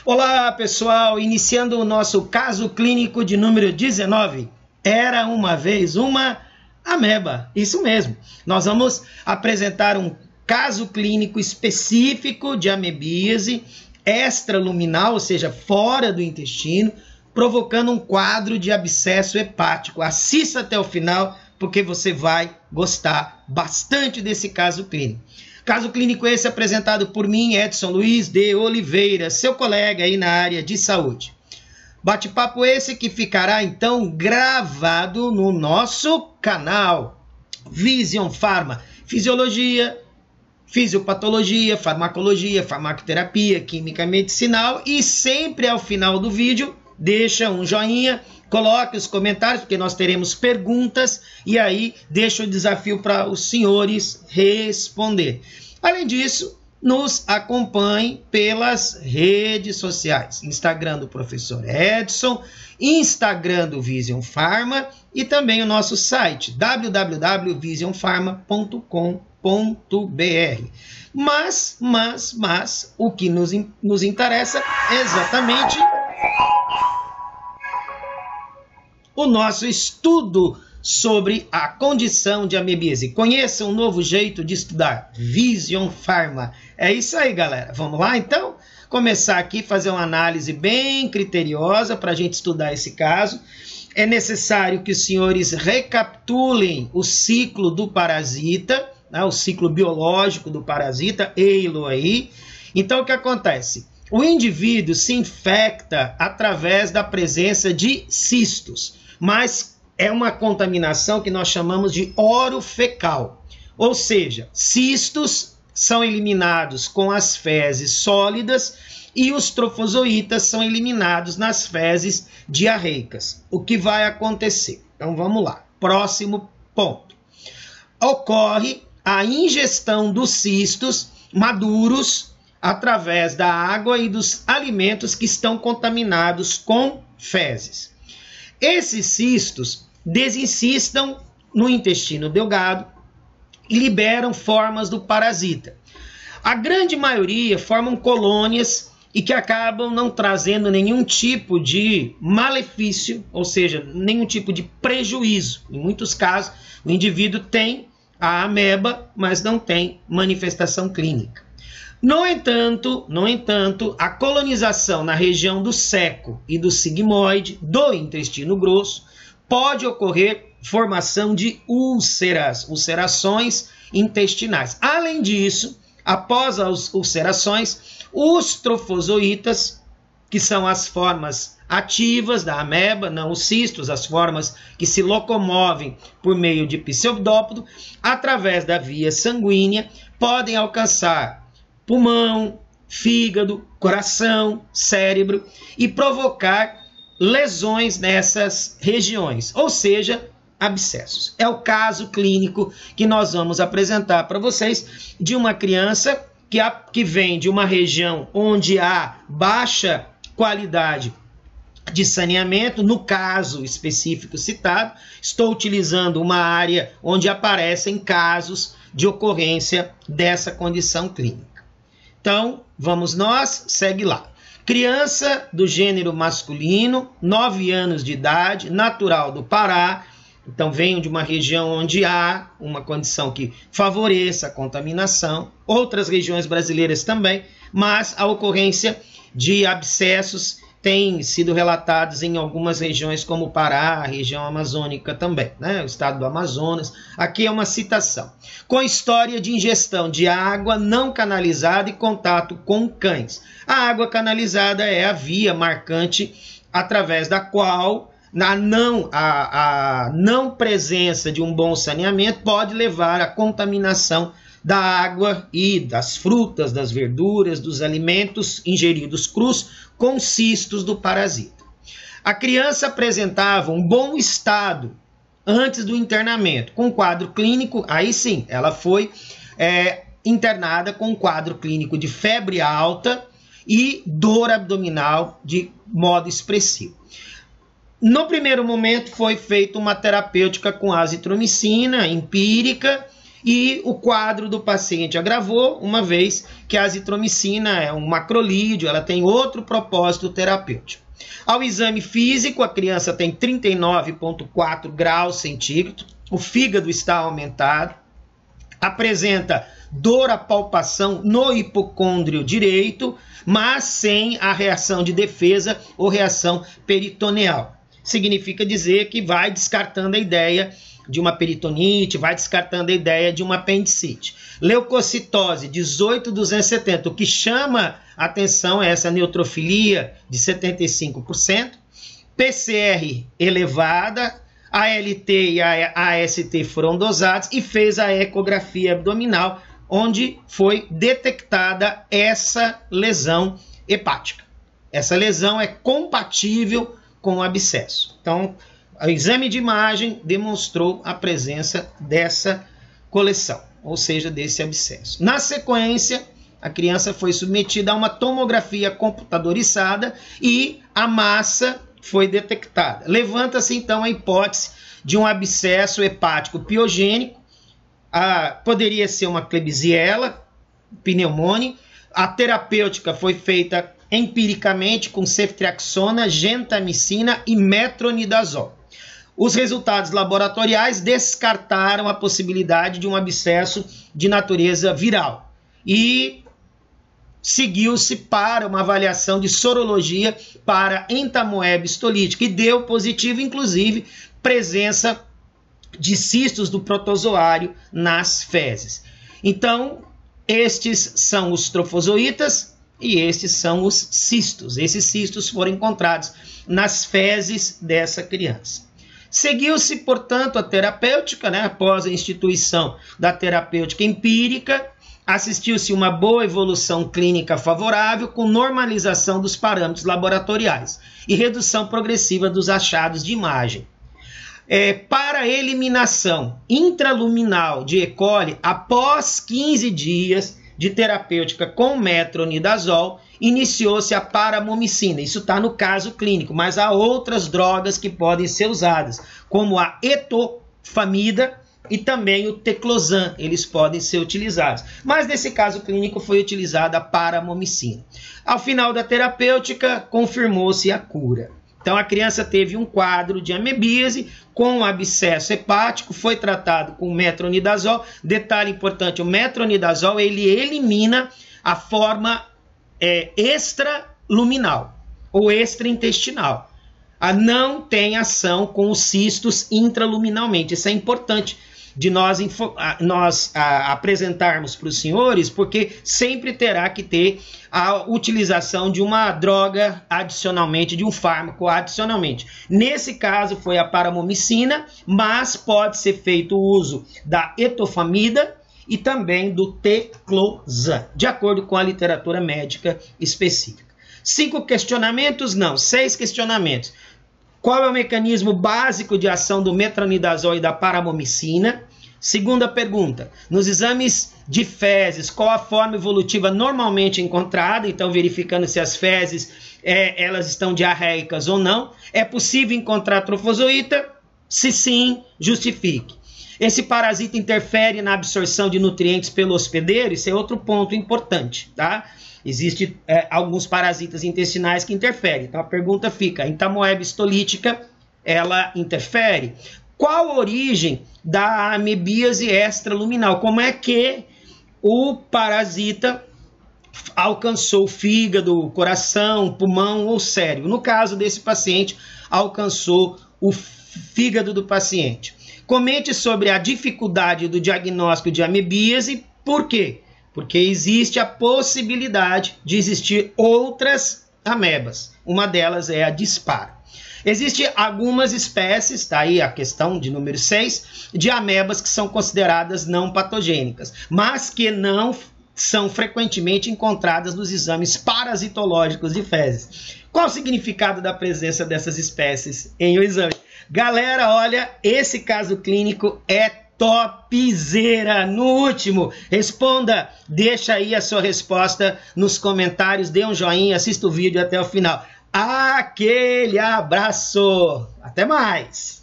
Olá pessoal, iniciando o nosso caso clínico de número 19. Era uma vez uma ameba, isso mesmo. Nós vamos apresentar um caso clínico específico de amebíase extraluminal, ou seja, fora do intestino, provocando um quadro de abscesso hepático. Assista até o final, porque você vai gostar bastante desse caso clínico. Caso clínico esse apresentado por mim, Edson Luiz de Oliveira, seu colega aí na área de saúde. Bate-papo esse que ficará então gravado no nosso canal Vision Pharma. Fisiologia, fisiopatologia, farmacologia, farmacoterapia, química medicinal, e sempre ao final do vídeo deixa um joinha, coloque os comentários, porque nós teremos perguntas, e aí deixa o desafio para os senhores responder. Além disso, nos acompanhe pelas redes sociais. Instagram do Professor Edson, Instagram do Vision Pharma e também o nosso site www.visionpharma.com.br. Mas, o que nos interessa é exatamente o nosso estudo sobre a condição de amebíase. Conheça um novo jeito de estudar, Vision Pharma. É isso aí, galera. Vamos lá, então? Começar aqui, fazer uma análise bem criteriosa para a gente estudar esse caso. É necessário que os senhores recapitulem o ciclo do parasita, né, o ciclo biológico do parasita, EILO aí. Então, o que acontece? O indivíduo se infecta através da presença de cistos, mas é uma contaminação que nós chamamos de orofecal, ou seja, cistos são eliminados com as fezes sólidas e os trofozoítas são eliminados nas fezes diarreicas. O que vai acontecer? Então vamos lá, próximo ponto. Ocorre a ingestão dos cistos maduros através da água e dos alimentos que estão contaminados com fezes. Esses cistos desinsistam no intestino delgado e liberam formas do parasita. A grande maioria formam colônias e que acabam não trazendo nenhum tipo de malefício, ou seja, nenhum tipo de prejuízo. Em muitos casos, o indivíduo tem a ameba, mas não tem manifestação clínica. No entanto, a colonização na região do seco e do sigmoide do intestino grosso pode ocorrer formação de úlceras, ulcerações intestinais. Além disso, após as ulcerações, os trofozoítas, que são as formas ativas da ameba, não os cistos, as formas que se locomovem por meio de pseudópodo, através da via sanguínea, podem alcançar pulmão, fígado, coração, cérebro e provocar lesões nessas regiões, ou seja, abscessos. É o caso clínico que nós vamos apresentar para vocês de uma criança que vem de uma região onde há baixa qualidade de saneamento. No caso específico citado, estou utilizando uma área onde aparecem casos de ocorrência dessa condição clínica. Então, vamos nós, segue lá. Criança do gênero masculino, 9 anos de idade, natural do Pará. Então, venho de uma região onde há uma condição que favoreça a contaminação. Outras regiões brasileiras também, mas a ocorrência de abscessos tem sido relatados em algumas regiões como o Pará, a região amazônica também, né? O estado do Amazonas. Aqui é uma citação. Com história de ingestão de água não canalizada e contato com cães. A água canalizada é a via marcante através da qual a não presença de um bom saneamento pode levar à contaminação da água e das frutas, das verduras, dos alimentos ingeridos crus com cistos do parasita. A criança apresentava um bom estado antes do internamento, com quadro clínico, aí sim, ela foi internada com quadro clínico de febre alta e dor abdominal de modo expressivo. No primeiro momento foi feita uma terapêutica com azitromicina empírica e o quadro do paciente agravou, uma vez que a azitromicina é um macrolídeo, ela tem outro propósito terapêutico. Ao exame físico, a criança tem 39,4 graus centígrados, o fígado está aumentado, apresenta dor à palpação no hipocôndrio direito, mas sem a reação de defesa ou reação peritoneal. Significa dizer que vai descartando a ideia de uma peritonite, vai descartando a ideia de uma apendicite. Leucocitose 18.270, o que chama a atenção é essa neutrofilia de 75%, PCR elevada, ALT e AST foram dosados e fez a ecografia abdominal, onde foi detectada essa lesão hepática. Essa lesão é compatível com o abscesso. Então, o exame de imagem demonstrou a presença dessa coleção, ou seja, desse abscesso. Na sequência, a criança foi submetida a uma tomografia computadorizada e a massa foi detectada. Levanta-se então a hipótese de um abscesso hepático piogênico, poderia ser uma Klebsiella pneumoniae. A terapêutica foi feita empiricamente com ceftriaxona, gentamicina e metronidazol. Os resultados laboratoriais descartaram a possibilidade de um abscesso de natureza viral e seguiu-se para uma avaliação de sorologia para entamoeba histolítica e deu positivo, inclusive, presença de cistos do protozoário nas fezes. Então, estes são os trofozoítas e estes são os cistos. Esses cistos foram encontrados nas fezes dessa criança. Seguiu-se, portanto, a terapêutica, após a instituição da terapêutica empírica, assistiu-se uma boa evolução clínica favorável com normalização dos parâmetros laboratoriais e redução progressiva dos achados de imagem. Para a eliminação intraluminal de E. coli, após 15 dias de terapêutica com metronidazol, iniciou-se a paramomicina. Isso está no caso clínico, mas há outras drogas que podem ser usadas, como a etofamida e também o teclosan, eles podem ser utilizados. Mas nesse caso clínico foi utilizada a paramomicina. Ao final da terapêutica, confirmou-se a cura. Então a criança teve um quadro de amebíase com abscesso hepático, foi tratado com metronidazol. Detalhe importante, o metronidazol ele elimina a forma extraluminal ou extraintestinal. Não tem ação com os cistos intraluminalmente. Isso é importante de nós apresentarmos para os senhores, porque sempre terá que ter a utilização de uma droga adicionalmente, de um fármaco adicionalmente. Nesse caso foi a paramomicina, mas pode ser feito o uso da etofamida e também do teclosan, de acordo com a literatura médica específica. 5 questionamentos? Não, 6 questionamentos. Qual é o mecanismo básico de ação do metronidazol e da paramomicina? Segunda pergunta, nos exames de fezes, qual a forma evolutiva normalmente encontrada? Então, verificando se as fezes elas estão diarreicas ou não. É possível encontrar trofozoíta? Se sim, justifique. Esse parasita interfere na absorção de nutrientes pelo hospedeiro? Isso é outro ponto importante, tá? Existem alguns parasitas intestinais que interferem. Então a pergunta fica, a entamoeba histolítica, ela interfere? Qual a origem da amebíase extraluminal? Como é que o parasita alcançou o fígado, o coração, o pulmão ou o cérebro? No caso desse paciente, alcançou o fígado do paciente. Comente sobre a dificuldade do diagnóstico de amebíase. Por quê? Porque existe a possibilidade de existir outras amebas. Uma delas é a disparo. Existem algumas espécies, está aí a questão de número 6, de amebas que são consideradas não patogênicas, mas que não são frequentemente encontradas nos exames parasitológicos de fezes. Qual o significado da presença dessas espécies em um exame? Galera, olha, esse caso clínico é topzera. No último, responda, deixa aí a sua resposta nos comentários, dê um joinha, assista o vídeo até o final. Aquele abraço, até mais!